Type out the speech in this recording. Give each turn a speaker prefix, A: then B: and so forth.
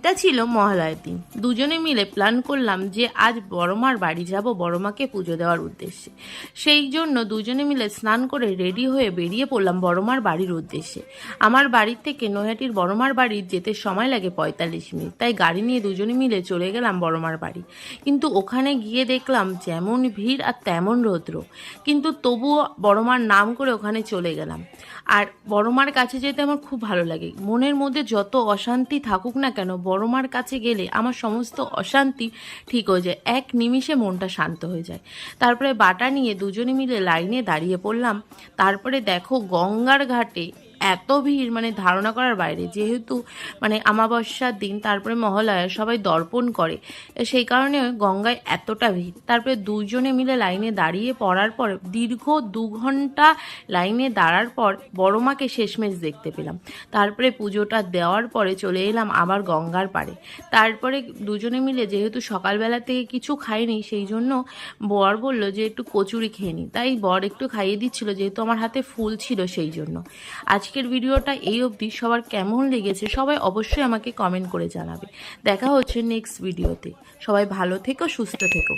A: এটা ছিল মহালয়ার দিন। দুজনে মিলে প্ল্যান করলাম যে আজ বড়মার বাড়ি যাব বড়মাকে পুজো দেওয়ার উদ্দেশ্যে। সেই জন্য দুজনে মিলে স্নান করে রেডি হয়ে বেরিয়ে পড়লাম বড়মার বাড়ির উদ্দেশ্যে। আমার বাড়ির থেকে নৈহাটির বড়মার বাড়ি যেতে সময় লাগে 45 মিনিট, তাই গাড়ি নিয়ে দুজনে মিলে চলে গেলাম বড়মার বাড়ি। কিন্তু ওখানে গিয়ে দেখলাম যেমন ভিড় আর তেমন রৌদ্র, কিন্তু তবুও বড়মার নাম করে ওখানে চলে গেলাম। আর বড়মার কাছে যেতে আমার খুব ভালো লাগে। মনের মধ্যে যত অশান্তি থাকুক না কেন, বড়মার কাছে গেলে আমার সমস্ত অশান্তি ঠিক হয়ে যায়, এক নিমিষে মনটা শান্ত হয়ে যায়। তারপরে বাটা নিয়ে দুজনে মিলে লাইনে দাঁড়িয়ে পড়লাম। তারপরে দেখো গঙ্গার ঘাটে এত ভিড়, মানে ধারণা করার বাইরে। যেহেতু মানে আমাবস্যার দিন, তারপরে মহালয়া, সবাই দর্পণ করে, সেই কারণে গঙ্গায় এতটা ভিড়। তারপরে দুজনে মিলে লাইনে দাঁড়িয়ে পড়ার পর দীর্ঘ 2 ঘন্টা লাইনে দাঁড়ার পর বড়মাকে শেষমেশ দেখতে পেলাম। তারপরে পুজোটা দেওয়ার পরে চলে এলাম আবার গঙ্গার পাড়ে। তারপরে দুজনে মিলে, যেহেতু সকালবেলা থেকে কিছু খাইনি, সেই জন্য বর বলল যে একটু কচুরি খেয়ে নিই, তাই বর একটু খাইয়ে দিচ্ছিল, যেহেতু আমার হাতে ফুল ছিল সেই জন্য। আজকের ভিডিওটা এই অবধি। সবার কেমন লেগেছে সবাই অবশ্যই আমাকে কমেন্ট করে জানাবে। দেখা হচ্ছে নেক্সট ভিডিওতে। সবাই ভালো থেকো, সুস্থ থেকো।